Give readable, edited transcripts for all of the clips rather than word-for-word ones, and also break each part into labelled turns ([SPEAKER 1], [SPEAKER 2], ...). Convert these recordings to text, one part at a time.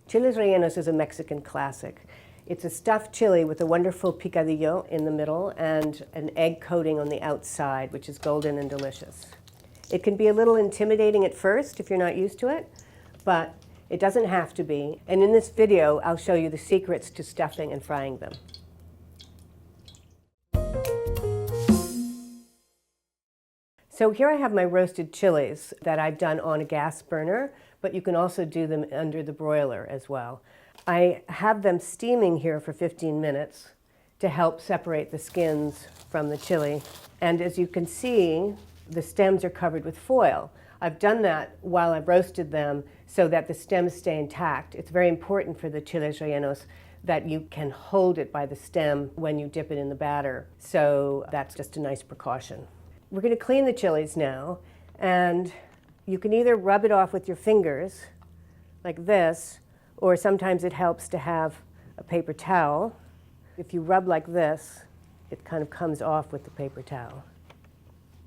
[SPEAKER 1] Chiles Rellenos is a Mexican classic. It's a stuffed chili with a wonderful picadillo in the middle and an egg coating on the outside, which is golden and delicious. It can be a little intimidating at first if you're not used to it, but it doesn't have to be. And in this video, I'll show you the secrets to stuffing and frying them. So here I have my roasted chilies that I've done on a gas burner, but you can also do them under the broiler as well. I have them steaming here for 15 minutes to help separate the skins from the chili. And as you can see, the stems are covered with foil. I've done that while I've roasted them so that the stems stay intact. It's very important for the chiles rellenos that you can hold it by the stem when you dip it in the batter. So that's just a nice precaution. We're going to clean the chilies now, and you can either rub it off with your fingers like this, or sometimes it helps to have a paper towel. If you rub like this, it kind of comes off with the paper towel.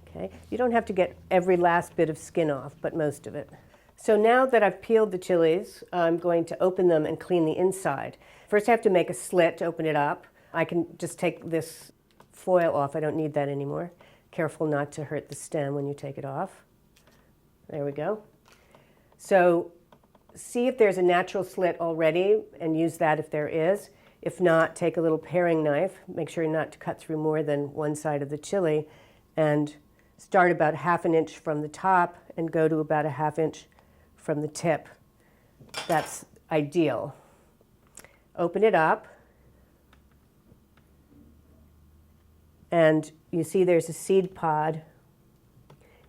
[SPEAKER 1] Okay? You don't have to get every last bit of skin off, but most of it. So now that I've peeled the chilies, I'm going to open them and clean the inside. First I have to make a slit to open it up. I can just take this foil off. I don't need that anymore. Careful not to hurt the stem when you take it off. There we go. So see if there's a natural slit already and use that if there is. If not, take a little paring knife. Make sure not to cut through more than one side of the chili, and start about ½ an inch from the top and go to about ½ inch from the tip. That's ideal. Open it up, and you see there's a seed pod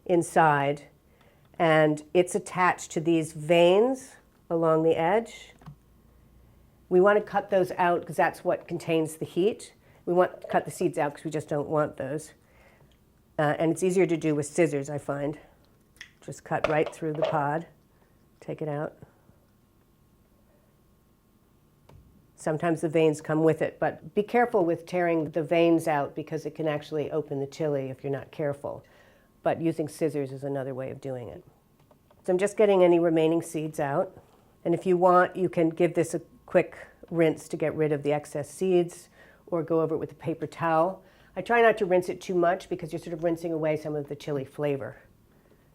[SPEAKER 1] inside, and it's attached to these veins along the edge. We want to cut those out because that's what contains the heat. We want to cut the seeds out because we just don't want those. And it's easier to do with scissors, I find. Just cut right through the pod, take it out. Sometimes the veins come with it, but be careful with tearing the veins out because it can actually open the chili if you're not careful. But using scissors is another way of doing it. So I'm just getting any remaining seeds out. And if you want, you can give this a quick rinse to get rid of the excess seeds, or go over it with a paper towel. I try not to rinse it too much because you're sort of rinsing away some of the chili flavor.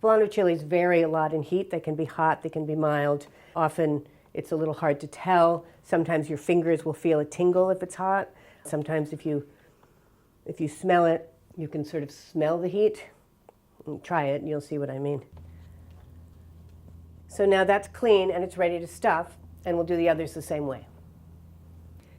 [SPEAKER 1] Poblano chilies vary a lot in heat. They can be hot, they can be mild. Often it's a little hard to tell. Sometimes your fingers will feel a tingle if it's hot. Sometimes if you smell it, you can sort of smell the heat. Try it and you'll see what I mean. So now that's clean and it's ready to stuff, and we'll do the others the same way.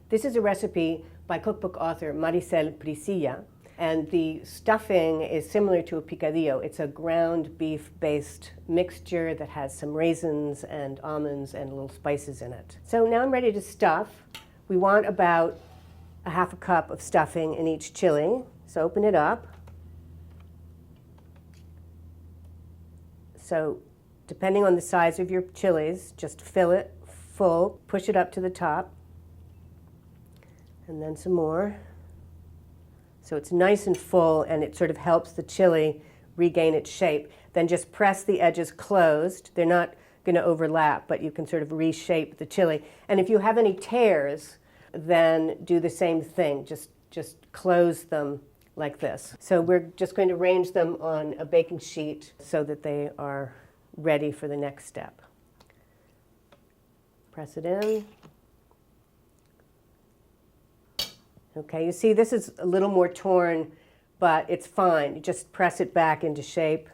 [SPEAKER 1] This is a recipe by cookbook author Maricel Priscilla, and the stuffing is similar to a picadillo. It's a ground beef-based mixture that has some raisins and almonds and little spices in it. So now I'm ready to stuff. We want about ½ cup of stuffing in each chili. So open it up. So depending on the size of your chilies, just fill it full, push it up to the top, and then some more. So it's nice and full, and it sort of helps the chili regain its shape. Then just press the edges closed. They're not going to overlap, but you can sort of reshape the chili. And if you have any tears, then do the same thing. Just close them like this. So we're just going to arrange them on a baking sheet so that they are ready for the next step. Press it in. Okay, you see this is a little more torn, but it's fine. You just press it back into shape,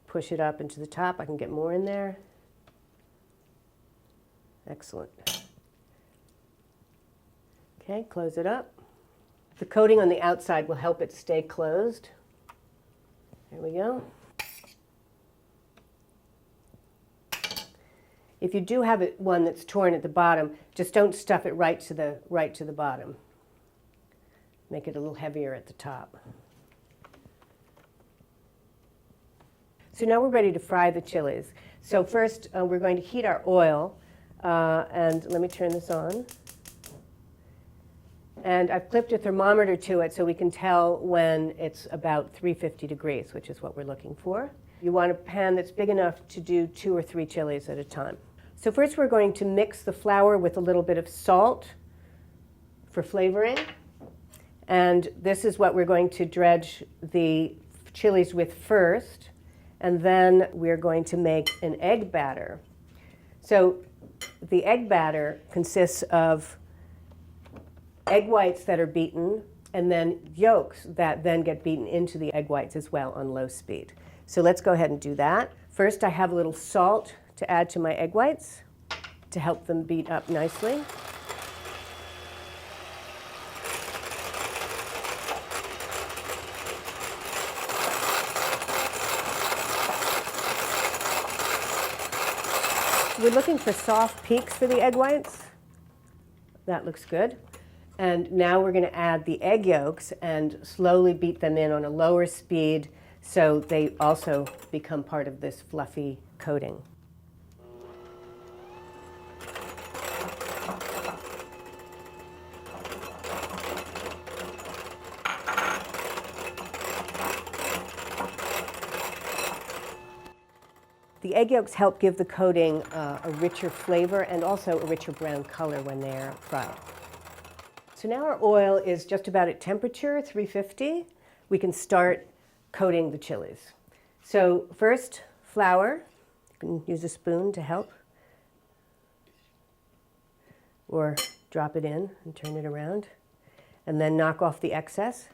[SPEAKER 1] push it up into the top. I can get more in there. Excellent. Okay, close it up. The coating on the outside will help it stay closed. There we go. If you do have one that's torn at the bottom, just don't stuff it right to the bottom. Make it a little heavier at the top. So now we're ready to fry the chilies. So first we're going to heat our oil, and let me turn this on. And I've clipped a thermometer to it so we can tell when it's about 350 degrees, which is what we're looking for. You want a pan that's big enough to do 2 or 3 chilies at a time. So first we're going to mix the flour with a little bit of salt for flavoring. And this is what we're going to dredge the chilies with first. And then we're going to make an egg batter. So the egg batter consists of egg whites that are beaten and then yolks that then get beaten into the egg whites as well on low speed. So let's go ahead and do that. First I have a little salt to add to my egg whites to help them beat up nicely. We're looking for soft peaks for the egg whites. That looks good. And now we're going to add the egg yolks and slowly beat them in on a lower speed so they also become part of this fluffy coating. The egg yolks help give the coating a richer flavor and also a richer brown color when they're fried. So now our oil is just about at temperature, 350. We can start coating the chilies. So first, flour. You can use a spoon to help. Or drop it in and turn it around. And then knock off the excess.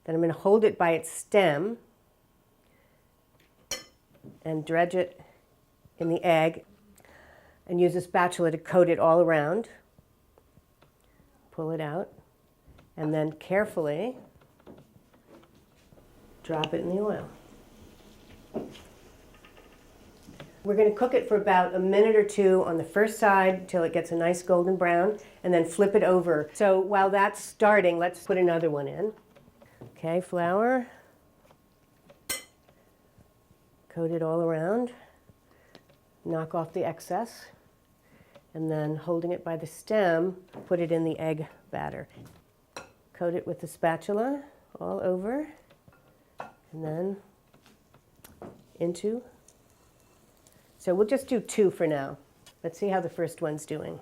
[SPEAKER 1] Then I'm going to hold it by its stem and dredge it in the egg and use a spatula to coat it all around. Pull it out and then carefully drop it in the oil. We're going to cook it for about a minute or two on the first side till it gets a nice golden brown and then flip it over. So while that's starting, let's put another one in. Okay, flour. Coat it all around, knock off the excess, and then holding it by the stem, put it in the egg batter. Coat it with the spatula all over, and then into. So we'll just do 2 for now. Let's see how the first one's doing.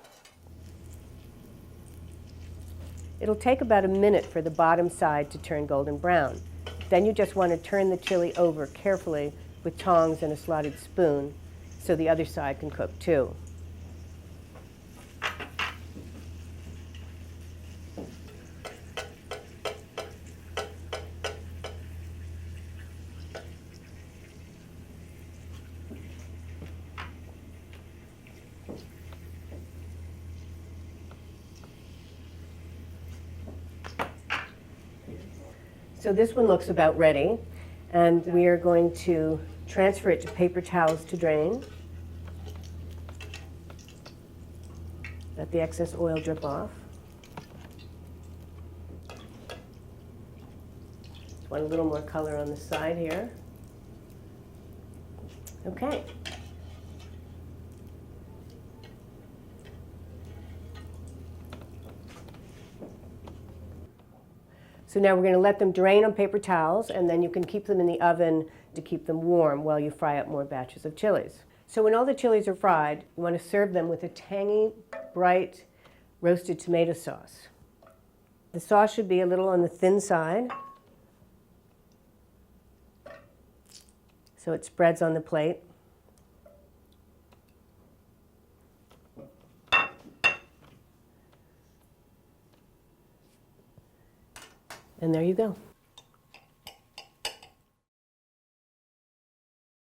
[SPEAKER 1] It'll take about a minute for the bottom side to turn golden brown. Then you just want to turn the chili over carefully with tongs and a slotted spoon so the other side can cook too. So this one looks about ready, and we are going to transfer it to paper towels to drain. Let the excess oil drip off. Just want a little more color on the side here. Okay. So now we're going to let them drain on paper towels, and then you can keep them in the oven to keep them warm while you fry up more batches of chilies. So when all the chilies are fried, you want to serve them with a tangy, bright, roasted tomato sauce. The sauce should be a little on the thin side, so it spreads on the plate. And there you go.